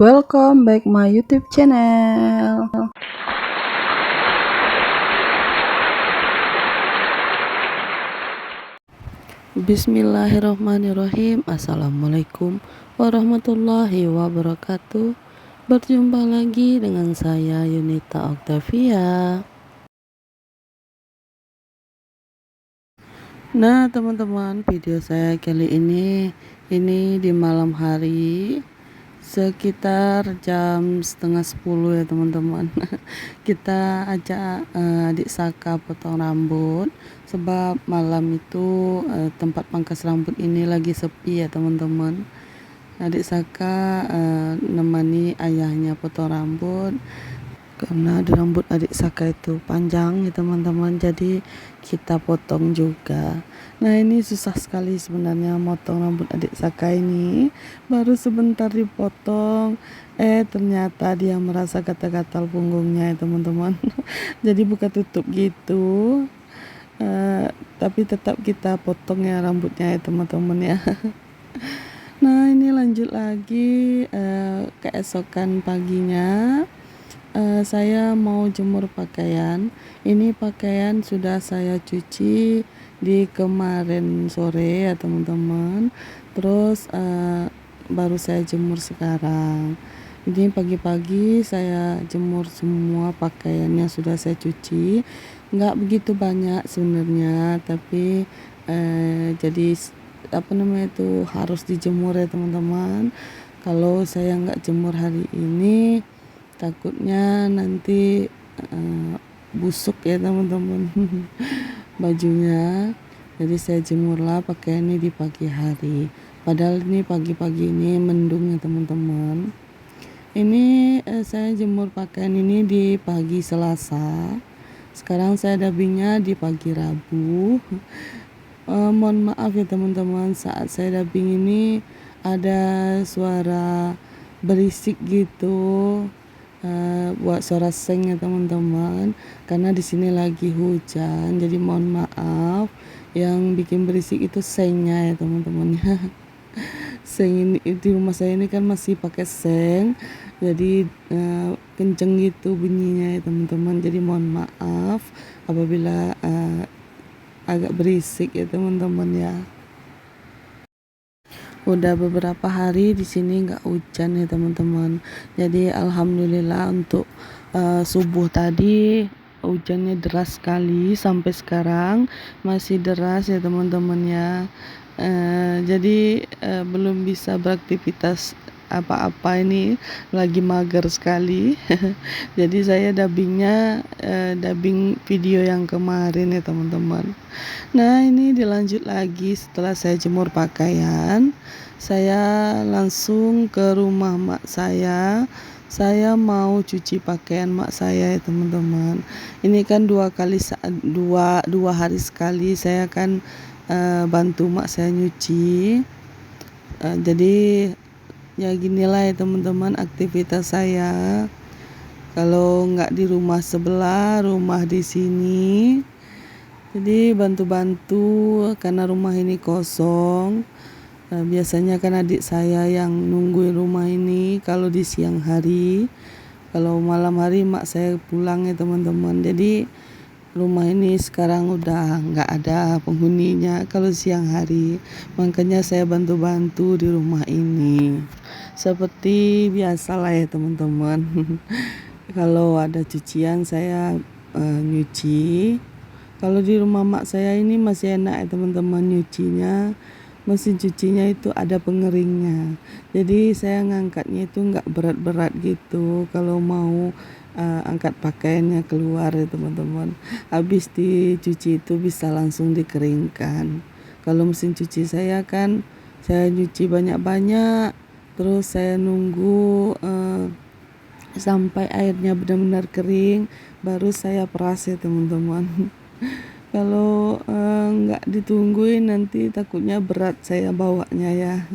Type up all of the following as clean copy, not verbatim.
Welcome back my YouTube channel. Bismillahirrahmanirrahim. Assalamualaikum warahmatullahi wabarakatuh. Berjumpa lagi dengan saya Yunita Octavia. Nah teman-teman, video saya kali ini di malam hari sekitar jam 9:30 ya teman-teman. Kita ajak adik Saka potong rambut sebab malam itu tempat pangkas rambut ini lagi sepi ya teman-teman. Adik Saka nemani ayahnya potong rambut karena di rambut adik Saka itu panjang ya teman-teman, jadi kita potong juga. Nah ini susah sekali sebenarnya motong rambut adik Saka ini, baru sebentar dipotong ternyata dia merasa gatal-gatal punggungnya ya teman-teman. Jadi buka tutup gitu, tapi tetap kita potong ya rambutnya ya teman-teman ya. Nah ini lanjut lagi, keesokan paginya saya mau jemur pakaian. Ini pakaian sudah saya cuci di kemarin sore ya teman-teman. Terus baru saya jemur sekarang. Ini pagi-pagi saya jemur semua pakaiannya sudah saya cuci. Nggak begitu banyak sebenarnya, tapi jadi harus dijemur ya teman-teman. Kalau saya nggak jemur hari ini takutnya nanti busuk ya teman-teman bajunya. Jadi saya jemurlah pakaian ini di pagi hari, padahal ini pagi-pagi ini mendung ya teman-teman. Ini saya jemur pakaian ini di pagi Selasa, sekarang saya dubbingnya di pagi Rabu. Mohon maaf ya teman-teman, saat saya dubbing ini ada suara berisik gitu, buat suara seng ya teman-teman, karena di sini lagi hujan, jadi mohon maaf. Yang bikin berisik itu sengnya ya teman-teman ya. Seng ini di rumah saya ini kan masih pakai seng, jadi kenceng gitu bunyinya ya teman-teman, jadi mohon maaf apabila agak berisik ya teman-teman ya. Udah beberapa hari di sini nggak hujan ya teman-teman, jadi alhamdulillah untuk subuh tadi hujannya deras sekali, sampai sekarang masih deras ya teman-teman ya. Jadi belum bisa beraktivitas apa-apa, ini lagi mager sekali. Jadi saya dubbingnya dubbing video yang kemarin ya teman-teman. Nah ini dilanjut lagi, setelah saya jemur pakaian saya langsung ke rumah mak saya. Saya mau cuci pakaian mak saya ya teman-teman. Ini kan dua hari sekali saya kan bantu mak saya nyuci. Jadi ya ginilah ya teman-teman aktivitas saya kalau nggak di rumah sebelah, rumah di sini. Jadi bantu-bantu karena rumah ini kosong. Biasanya kan adik saya yang nungguin rumah ini kalau di siang hari. Kalau malam hari mak saya pulang ya teman-teman. Jadi rumah ini sekarang udah nggak ada penghuninya kalau siang hari. Makanya saya bantu-bantu di rumah ini. Seperti biasalah ya teman-teman. Kalau ada cucian saya nyuci. Kalau di rumah mak saya ini masih enak ya teman-teman nyucinya. Mesin cucinya itu ada pengeringnya, jadi saya ngangkatnya itu nggak berat-berat gitu kalau mau angkat pakaiannya keluar ya teman-teman. Habis dicuci itu bisa langsung dikeringkan. Kalau mesin cuci saya kan saya nyuci banyak-banyak, terus saya nunggu sampai airnya benar-benar kering baru saya peras ya teman-teman. Kalau nggak ditungguin nanti takutnya berat saya bawanya ya.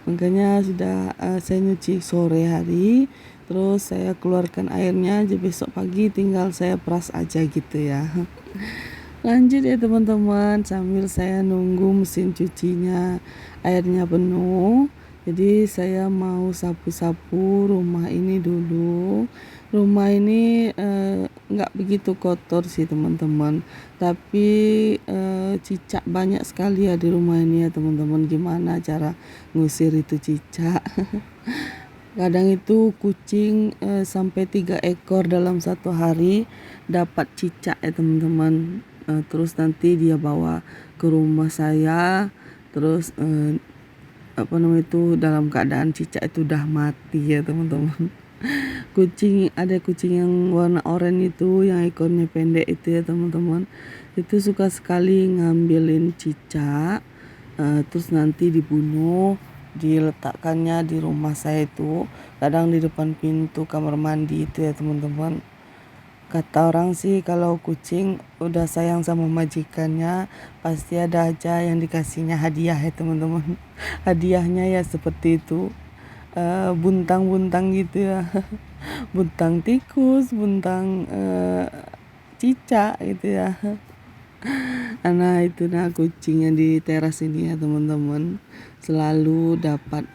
Makanya sudah saya nyuci sore hari, terus saya keluarkan airnya aja, besok pagi tinggal saya peras aja gitu ya. Lanjut ya teman-teman, sambil saya nunggu mesin cucinya airnya penuh, Jadi saya mau sapu-sapu rumah ini dulu. Rumah ini nggak begitu kotor sih teman-teman, tapi cicak banyak sekali ya di rumah ini ya teman-teman. Gimana cara ngusir itu cicak? Kadang itu kucing sampai 3 ekor dalam satu hari dapat cicak ya teman-teman. Terus nanti dia bawa ke rumah saya, terus dalam keadaan cicak itu udah mati ya teman-teman. Ada kucing yang warna oranye itu, yang ekornya pendek itu ya teman-teman. Itu suka sekali ngambilin cicak, terus nanti dibunuh, diletakkannya di rumah saya itu, kadang di depan pintu kamar mandi itu ya teman-teman. Kata orang sih kalau kucing udah sayang sama majikannya, pasti ada aja yang dikasihnya hadiah ya teman-teman. Hadiahnya ya seperti itu, buntang-buntang gitu ya. Buntang tikus, buntang cicak gitu ya. Nah itu kucing yang di teras ini ya teman-teman, selalu dapat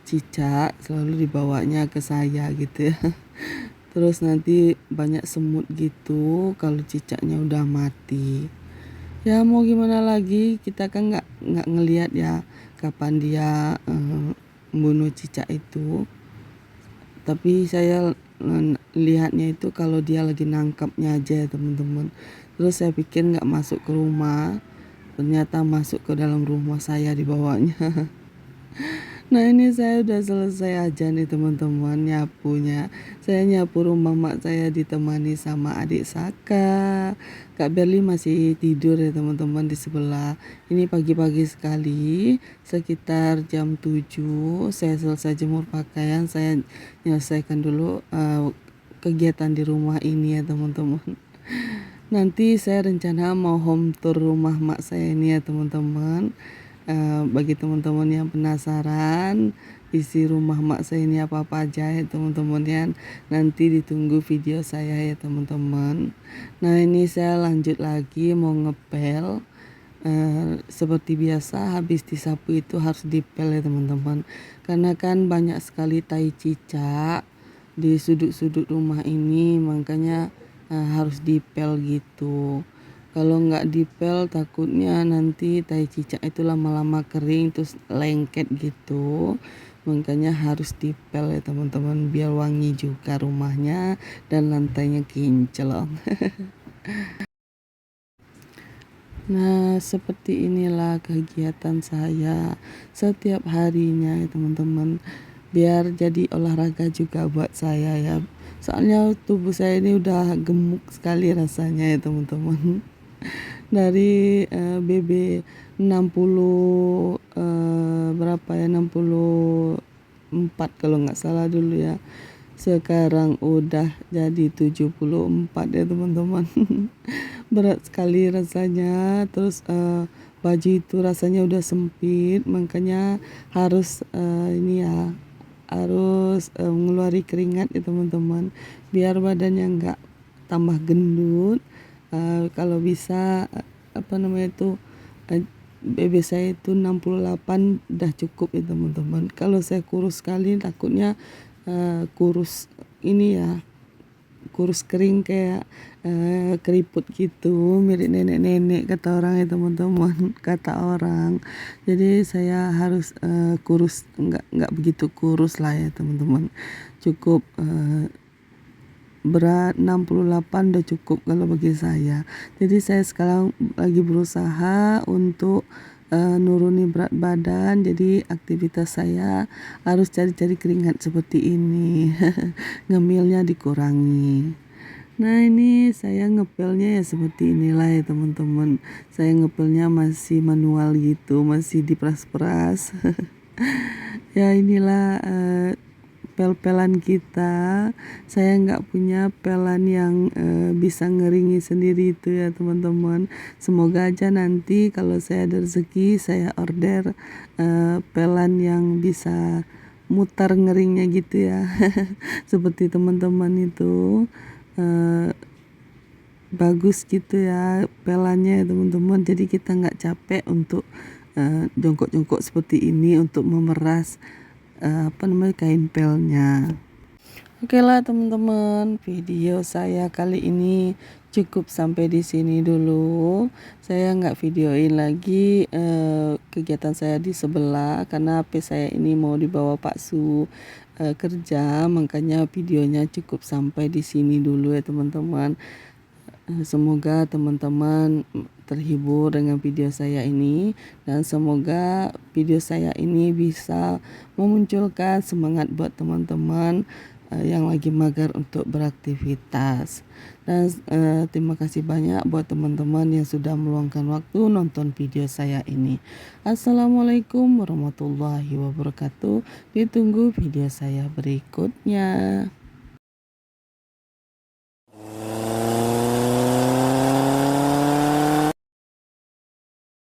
cicak, selalu dibawanya ke saya gitu ya. Terus nanti banyak semut gitu kalau cicaknya udah mati. Ya mau gimana lagi, kita kan nggak ngelihat ya kapan dia membunuh cicak itu. Tapi saya lihatnya itu kalau dia lagi nangkapnya aja ya teman-teman. Terus saya pikir nggak masuk ke rumah, ternyata masuk ke dalam rumah saya dibawanya. Nah ini saya udah selesai aja nih teman-teman nyapunya. Saya nyapu rumah mak saya ditemani sama adik Saka. Kak Berli masih tidur ya teman-teman di sebelah. Ini pagi-pagi sekali, sekitar jam 7 saya selesai jemur pakaian. Saya menyelesaikan dulu kegiatan di rumah ini ya teman-teman. Nanti saya rencana mau home tour rumah mak saya ini ya teman-teman. Bagi teman-teman yang penasaran isi rumah mak saya ini apa-apa aja ya teman-teman ya, nanti ditunggu video saya ya teman-teman. Nah ini saya lanjut lagi mau ngepel. Seperti biasa habis disapu itu harus dipel ya teman-teman, karena kan banyak sekali tai cicak di sudut-sudut rumah ini, makanya harus dipel gitu. Kalau nggak dipel takutnya nanti tai cicak itu lama-lama kering terus lengket gitu. Makanya harus dipel ya teman-teman, biar wangi juga rumahnya dan lantainya kinclong. Nah seperti inilah kegiatan saya setiap harinya ya teman-teman. Biar jadi olahraga juga buat saya ya. Soalnya tubuh saya ini udah gemuk sekali rasanya ya teman-teman. Dari BB 60 berapa ya, 64 kalau nggak salah dulu ya. Sekarang udah jadi 74 ya teman-teman. Berat sekali rasanya. Terus baju itu rasanya udah sempit, makanya harus harus mengeluari keringat ya teman-teman, biar badannya nggak tambah gendut. Kalau bisa BB saya itu 68 udah cukup ya teman-teman. Kalau saya kurus sekali takutnya kurus kurus kering kayak keriput gitu, mirip nenek-nenek kata orang ya teman-teman. Kata orang, jadi saya harus kurus, nggak begitu kurus lah ya teman-teman, cukup berat 68 udah cukup kalau bagi saya. Jadi saya sekarang lagi berusaha untuk nuruni berat badan, jadi aktivitas saya harus cari-cari keringat seperti ini. Ngemilnya dikurangi. Nah ini saya ngepelnya ya seperti inilah ya teman-teman. Saya ngepelnya masih manual gitu, masih diperas-peras. Ya inilah pel-pelan kita. Saya nggak punya pelan yang bisa ngeringi sendiri itu ya teman-teman. Semoga aja nanti kalau saya ada rezeki saya order pelan yang bisa mutar ngeringnya gitu ya. Seperti teman-teman itu bagus gitu ya pelannya ya teman-teman, jadi kita nggak capek untuk jongkok-jongkok seperti ini untuk memeras kain pelnya. Oke lah teman-teman, video saya kali ini cukup sampai di sini dulu. Saya nggak videoin lagi kegiatan saya di sebelah karena HP saya ini mau dibawa Pak Su kerja, makanya videonya cukup sampai di sini dulu ya teman-teman. Semoga teman-teman terhibur dengan video saya ini, dan semoga video saya ini bisa memunculkan semangat buat teman-teman yang lagi mager untuk beraktivitas. Dan terima kasih banyak buat teman-teman yang sudah meluangkan waktu nonton video saya ini. Assalamualaikum warahmatullahi wabarakatuh. Ditunggu video saya berikutnya.